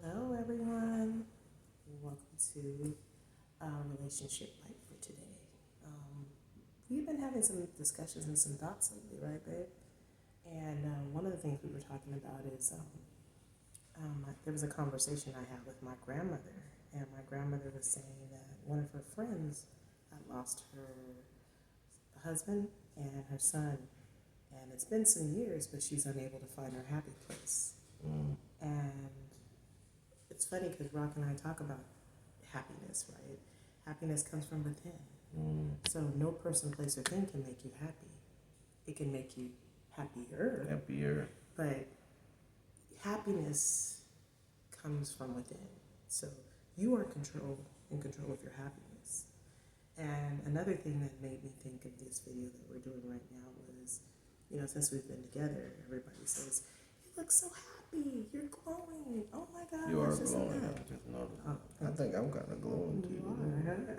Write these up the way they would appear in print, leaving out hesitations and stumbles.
Hello, everyone. Welcome to Relationship Light for today. We've been having some discussions and some thoughts lately, right, babe? And one of the things we were talking about is there was a conversation I had with my grandmother, and my grandmother was saying that one of her friends had lost her husband and her son, and it's been some years, but she's unable to find her happy place. And it's funny because Rock and I talk about happiness, right? Happiness comes from within. So no person, place, or thing can make you happy. It can make you happier. Happier. But happiness comes from within. So you are in control of your happiness. And another thing that made me think of this video that we're doing right now was, since we've been together, everybody says, "You look so happy. You're glowing. Oh my God." You are it's just glowing. that." I just noticed. I think I'm kind of glowing too. You are.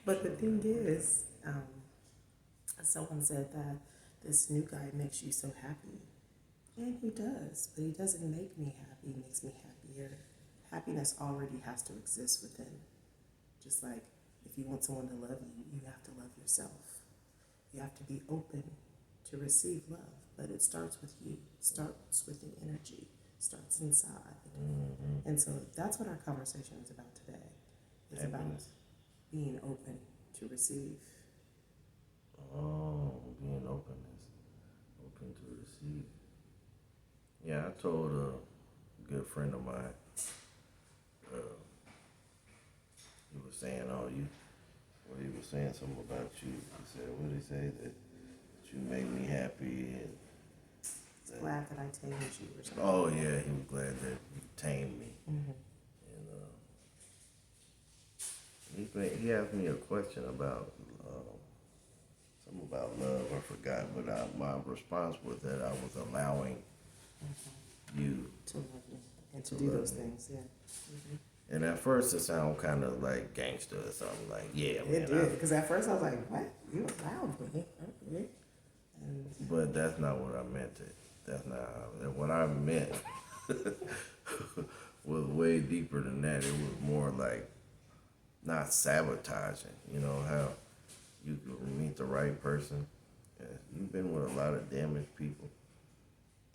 But the thing is, someone said that this new guy makes you so happy. And he does, but he doesn't make me happy, he makes me happier. Happiness already has to exist within. Just like if you want someone to love you, you have to love yourself. You have to be open to receive love, but it starts with you. It starts with the energy, it starts inside. And so that's what our conversation is about today. It's about being open to receive. Oh, being open to receive. Yeah, I told a good friend of mine. He was saying, he was saying something about you. He said, what did he say? That you make me happy. And Glad that I tamed you or something. oh yeah, he was glad that you tamed me. And he asked me a question about something about love. I forgot, but my response was that I was allowing you To love me and to do those things, yeah. And at first it sounded kind of like gangster or something. Like, yeah, man. It did, because at first I was like, "What? You allowed me?" Okay. But that's not what I meant. That's not what I meant. Was way deeper than that. It was more like not sabotaging. You know how you meet the right person. Yeah, you've been with a lot of damaged people,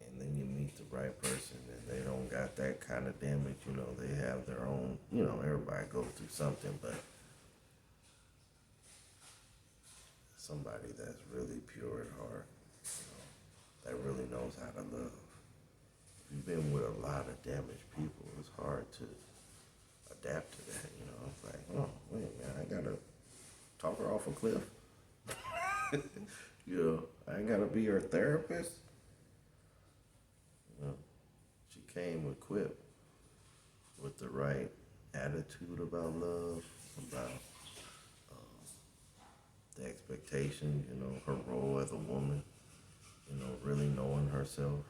and then you meet the right person, and they don't got that kind of damage. You know, they have their own. You know, everybody goes through something, but somebody that's really pure at heart, that really knows how to love. If you've been with a lot of damaged people, it's hard to adapt to that. You know, it's like, oh wait, man, I gotta talk her off a cliff. I ain't gotta be her therapist. She came equipped with the right attitude about love, about the expectation, her role as a woman, really knowing herself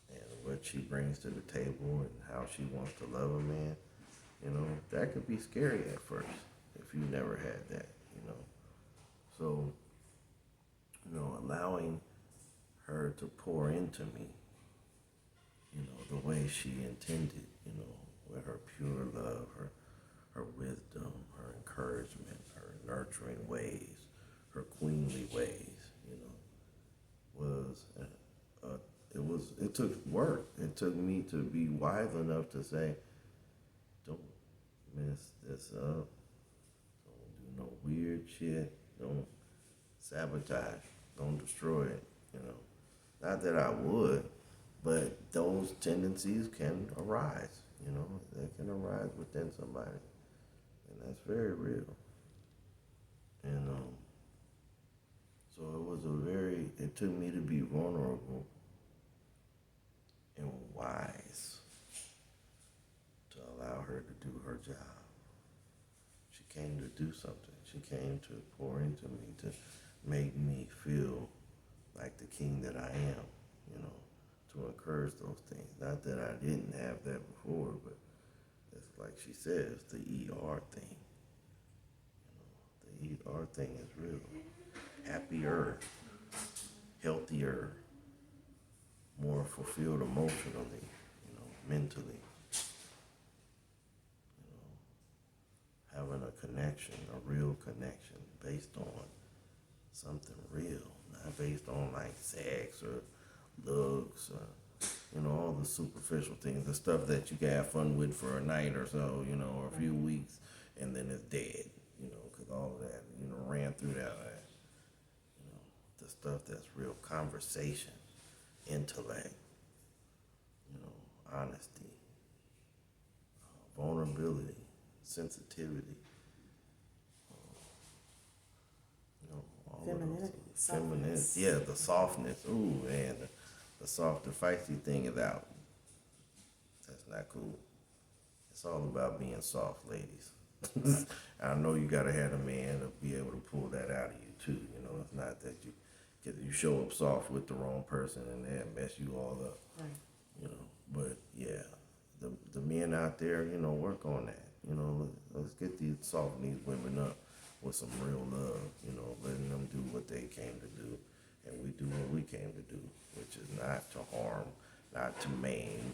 and what she brings to the table and how she wants to love a man. That could be scary at first if you never had that, So, allowing her to pour into me, the way she intended, with her pure love, her wisdom, her encouragement, her nurturing ways, her queenly ways, it took work. It took me to be wise enough to say, don't mess this up. Don't do no weird shit. Don't sabotage. Don't destroy it. Not that I would, but those tendencies can arise. They can arise within somebody, and that's very real. And so it took me to be vulnerable and wise to allow her to do her job. She came to do something. She came to pour into me, to make me feel like the king that I am, to encourage those things. Not that I didn't have that before, but it's like she says, the ER thing. The ER thing is real. Happier, healthier, more fulfilled emotionally, mentally. You know, having a connection, a real connection based on something real, not based on like sex or looks or, you know, all the superficial things, the stuff that you can have fun with for a night or so, you know, or a few weeks, and then it's dead, you know, because all of that, you know, ran through that, you know, the stuff that's real conversation, intellect, you know, honesty, vulnerability, sensitivity, you know, all Femininity, of those softness. yeah, the softness. Ooh, man, the soft and feisty thing is out. That's not cool. It's all about being soft, ladies. I know you gotta have a man to be able to pull that out of you too. You know, it's not that you show up soft with the wrong person and they mess you all up. Right. You know, but yeah, the men out there, you know, work on that. You know, let's get these soften these women up with some real love. You know, letting them do what they came to do, and we do what we came to do, which is not to harm, not to maim,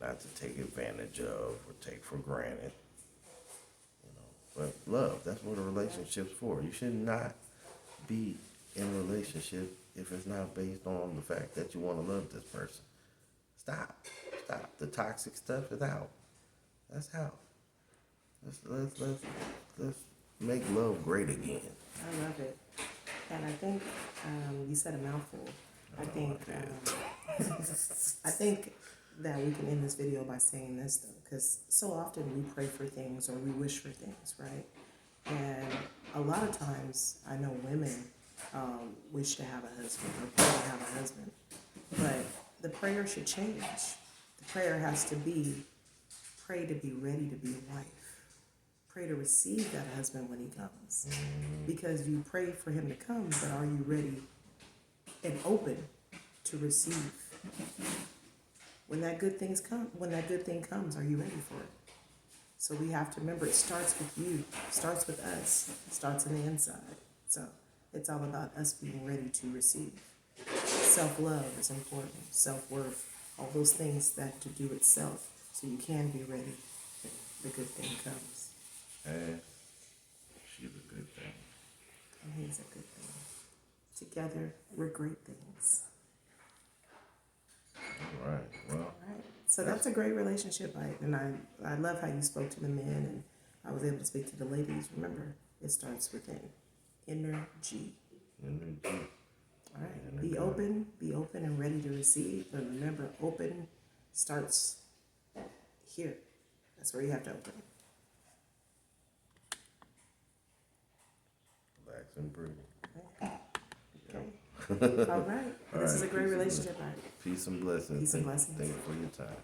not to take advantage of or take for granted. You know, but love, that's what a relationship's for. You should not be in a relationship if it's not based on the fact that you want to love this person. Stop. The toxic stuff is out. That's out. Let's make love great again. I love it. And I think you said a mouthful. I think that we can end this video by saying this though, because so often we pray for things or we wish for things, right? And a lot of times I know women wish to have a husband or pray to have a husband, but the prayer should change. The prayer has to be pray to be ready to be a wife. Pray to receive that husband when he comes. Because you pray for him to come, but are you ready and open to receive? When that good thing comes, are you ready for it? So we have to remember it starts with you, starts with us, starts on the inside. So it's all about us being ready to receive. Self-love is important, self-worth, all those things that to do itself so you can be ready when the good thing comes. Hey, she's a good thing. And he's a good thing. Together, we're great things. All right. Well, All right. So that's a great relationship, Ike. And I love how you spoke to the men and I was able to speak to the ladies. Remember, it starts within. Energy. energy. All right. Be open and ready to receive. But remember, open starts here. That's where you have to open. Relax and breathe. Okay. All right. This is a great relationship, Ike. Peace and blessings. Peace and blessings. Thank you for your time.